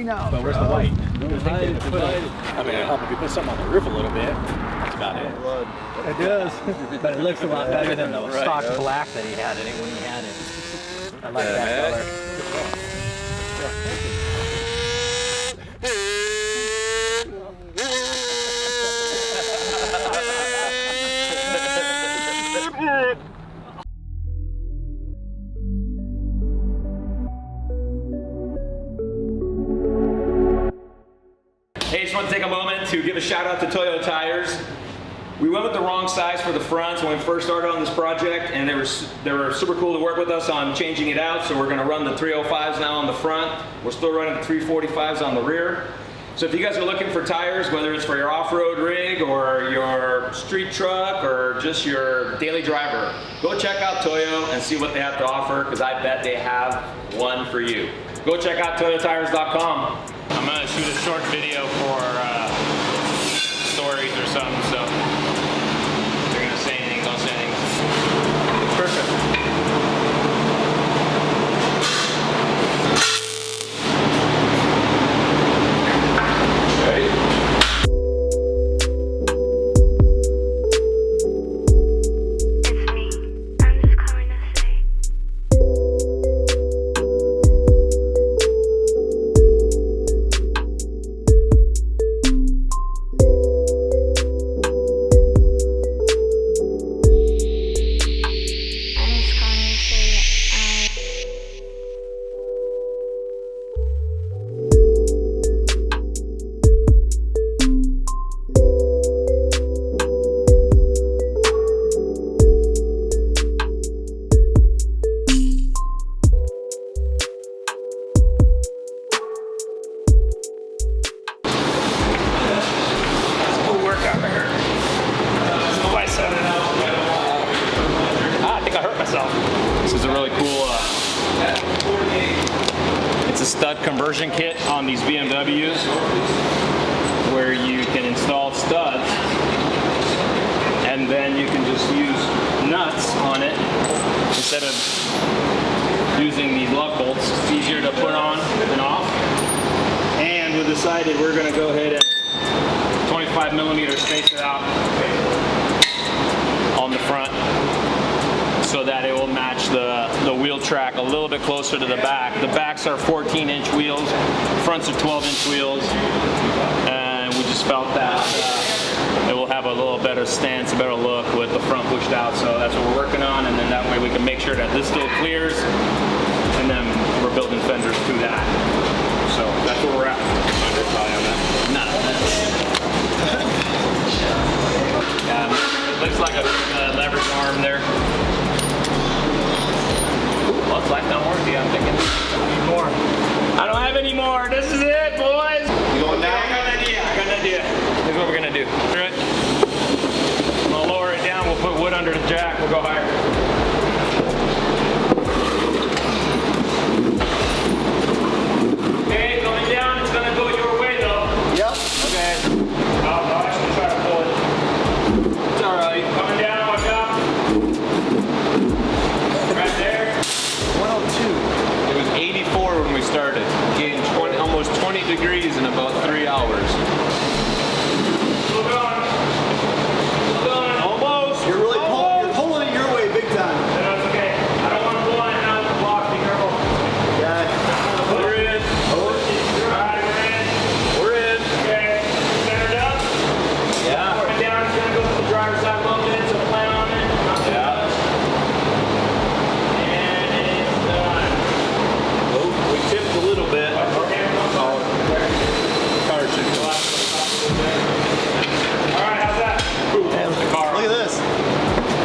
now. But where's the white? I mean, it'll help if you put something on the roof a little bit. That's about it. It does. But it looks a lot better than the stock Right. black that he had in it when he had it. I like that color. Hey, just want to take a moment to give a shout out to Toyo Tires. We went with the wrong size for the fronts when we first started on this project, and they were super cool to work with us on changing it out. So we're going to run the 305s now on the front. We're still running the 345s on the rear. So if you guys are looking for tires, whether it's for your off-road rig or your street truck or just your daily driver, go check out Toyo and see what they have to offer, because I bet they have one for you. Go check out toyotires.com. I'm going to shoot a short video for stories or something, so if you're going to say anything, don't say anything. Perfect. This is a really cool, it's a stud conversion kit on these BMWs where you can install studs and then you can just use nuts on it instead of using these lug bolts. It's easier to put on and off. And we decided we're going to go ahead and 25mm space it out on the front, so that it will match the wheel track a little bit closer to the back. The backs are 14-inch wheels, fronts are 12-inch wheels, and we just felt that it will have a little better stance, a better look with the front pushed out. So that's what we're working on, and then that way we can make sure that this still clears, and then we're building fenders to that. So that's where we're at. Under on that. Nah, it looks like a leverage arm there. Well, it's lifetime warranty, I'm thinking. I need more. I don't have any more. This is it, boys. You going down? I got an idea. Here's what we're going to do. I'm going to lower it down. We'll put wood under the jack. We'll go higher. Okay, going down. It's going to go your way, though. Yep. Okay. I'll actually try to pull it. It's all right. Coming down. Watch out. Right there. 102. It was 84 when we started. Gained almost 20 degrees in about 3 hours. Still going. Almost. You're really pulling it your way big time. That's okay. I don't want to blow it out of the block. Be careful. Yeah. We're in. Alright, we're in. Okay. Centered up. Yeah. Going down. It's going to go to the driver's side a little bit, so plan on it. Not too much. And it's done. Oh, we tipped a little bit. Okay. Car should go. Alright, how's that? Look at this.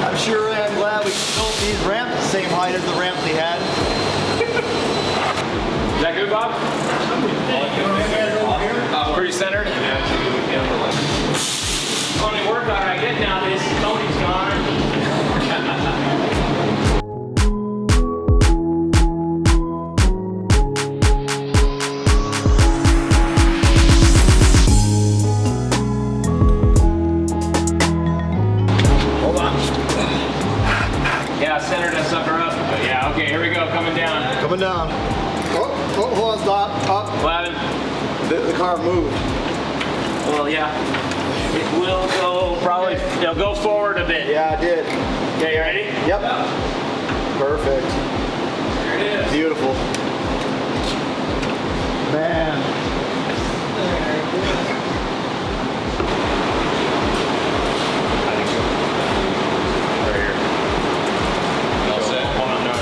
I'm sure I'm glad we built these ramps the same height as the ramps we had. Is that good, Bob? Pretty centered? Only work I get now is Tony's gone. Hold on. Yeah, center that sucker up. Yeah, okay, here we go, coming down. Coming down. Oh, hold on, stop. Up. Glavin. the car moved. Well, yeah. It will go probably. It'll go forward a bit. Yeah, I did. Okay, you ready? Yep. Perfect. There it is. Beautiful. Man. All set? Hold on, no.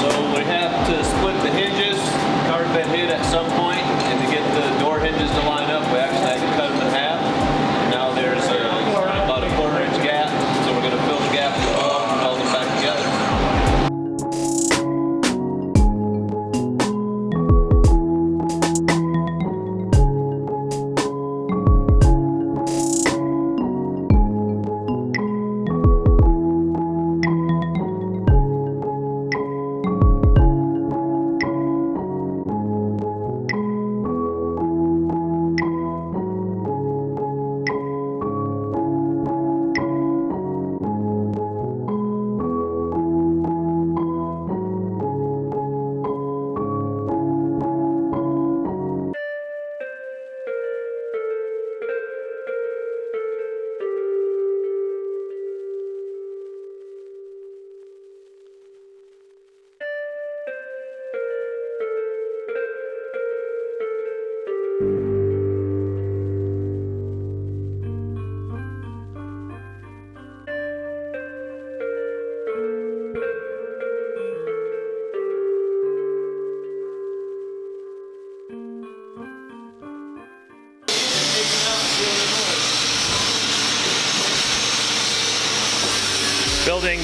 So we have to split the hinges. The car's been hit at some point, and to get the door hinges to line up, we actually had to cut them in half. Now there's about a 1/4 inch gap, so we're going to fill the gap with weld and weld them back together.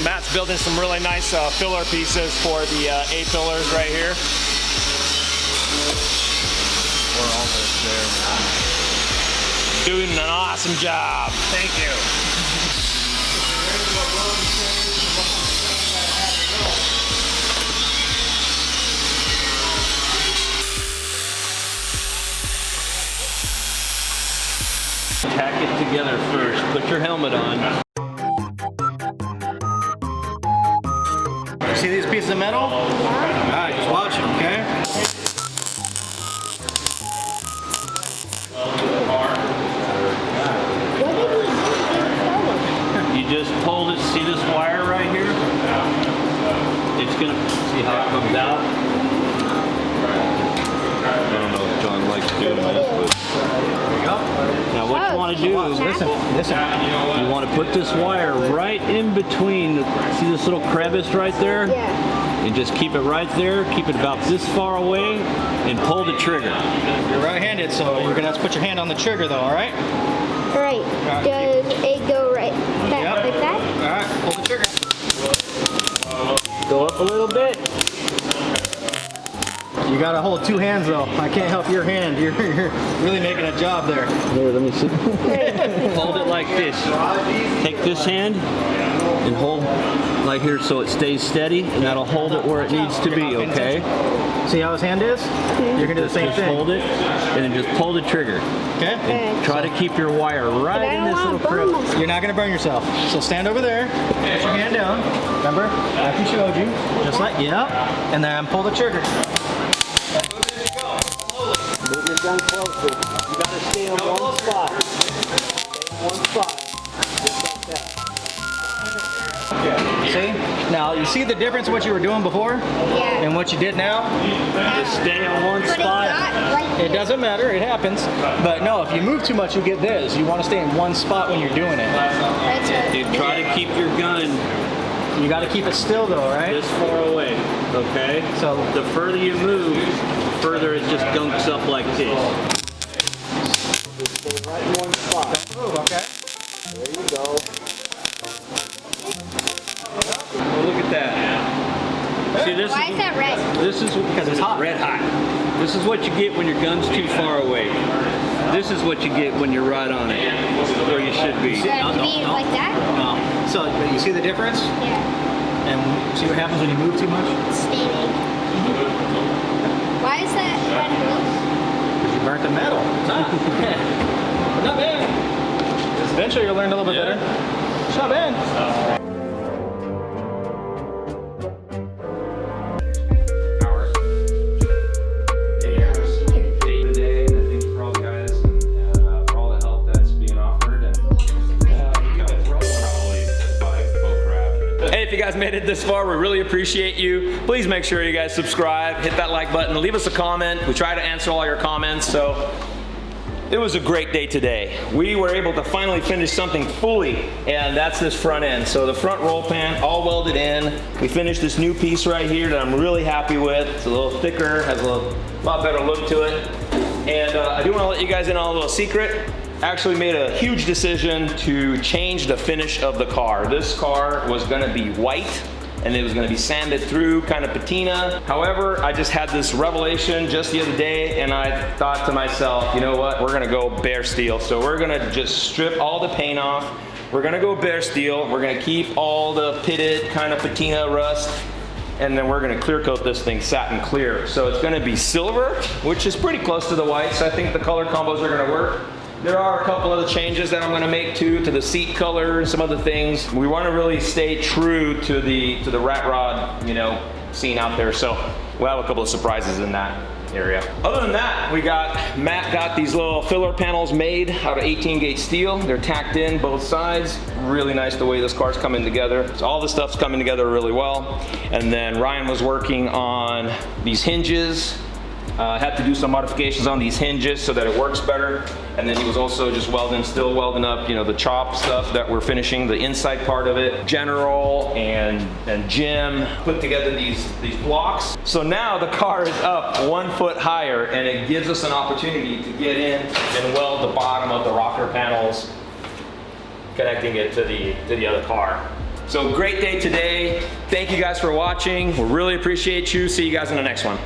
Matt's building some really nice filler pieces for the A-pillars right here. We're almost there, man. Doing an awesome job. Thank you. Tack it together first. Put your helmet on. See these pieces of metal? Alright, just watch them, okay? You just hold it. See this wire right here? It's gonna see how it comes out. I don't know if John likes doing this, but Now what you want to do is Listen. you want to put this wire right in between. See this little crevice right there? Yeah. And just keep it right there. Keep it about this far away, and pull the trigger. You're right-handed, so you're gonna have to put your hand on the trigger though, alright? Right. Does it go right back like that? Alright, pull the trigger. Go up a little bit. You gotta hold two hands though. I can't help your hand. You're really making a job there. Here, let me see. Hold it like this. Take this hand and hold like here so it stays steady, and that'll hold it where it needs to be, okay? See how his hand is? You're gonna do the same Just thing. hold it, and then just pull the trigger. Okay? Okay. Try to keep your wire right But I in don't this want little to burn crevice. myself. You're not gonna burn yourself. So stand over there, put your hand down. Remember? Like he showed you. Just like, yep. And then pull the trigger. Move your gun closer. You gotta stay in one spot. Stay in one spot. Just like that. See? Now, you see the difference what you were doing before Yeah. and what you did now? Just stay in one But it's spot. not like It doesn't matter, it happens. But no, if you move too much, you get this. You want to stay in one spot when you're doing it. that's it. You try to keep your gun You got to keep it still though, right? this far away, okay? So The further you move, the further it just gunks up like this. Just stay right in one spot. move, okay? There you go. See, this Why is that red? This is Because it's hot. red hot. This is what you get when your gun's too far away. This is what you get when you're right on it, where you should be. To be like that? No. So you see the difference? Yeah. And see what happens when you move too much? It's staining. Why is that red blue? Because you burnt the metal. It's hot. But not bad. Eventually you'll learn a little bit better. It's not bad. Hey, if you guys made it this far, we really appreciate you. Please make sure you guys subscribe, hit that like button, leave us a comment. We try to answer all your comments. So it was a great day today. We were able to finally finish something fully, and that's this front end. So the front roll pan, all welded in. We finished this new piece right here that I'm really happy with. It's a little thicker, has a lot better look to it. And I do want to let you guys in on a little secret. Actually made a huge decision to change the finish of the car. This car was gonna be white and it was gonna be sanded through, kind of patina. However, I just had this revelation just the other day and I thought to myself, you know what, we're gonna go bare steel. So we're gonna just strip all the paint off. We're gonna go bare steel. We're gonna keep all the pitted kind of patina rust, and then we're gonna clear coat this thing satin clear. So it's gonna be silver, which is pretty close to the white. So I think the color combos are gonna work. There are a couple other changes that I'm going to make to the seat color and some other things. We want to really stay true to the rat rod, you know, scene out there. So we'll have a couple of surprises in that area. Other than that, Matt got these little filler panels made out of 18 gauge steel. They're tacked in both sides. Really nice the way this car's coming together. So all the stuff's coming together really well. And then Ryan was working on these hinges. Had to do some modifications on these hinges so that it works better. And then he was also just still welding up, you know, the chop stuff that we're finishing, the inside part of it. General and Jim put together these blocks. So now the car is up 1 foot higher, and it gives us an opportunity to get in and weld the bottom of the rocker panels, connecting it to the other car. So great day today. Thank you guys for watching. We really appreciate you. See you guys in the next one.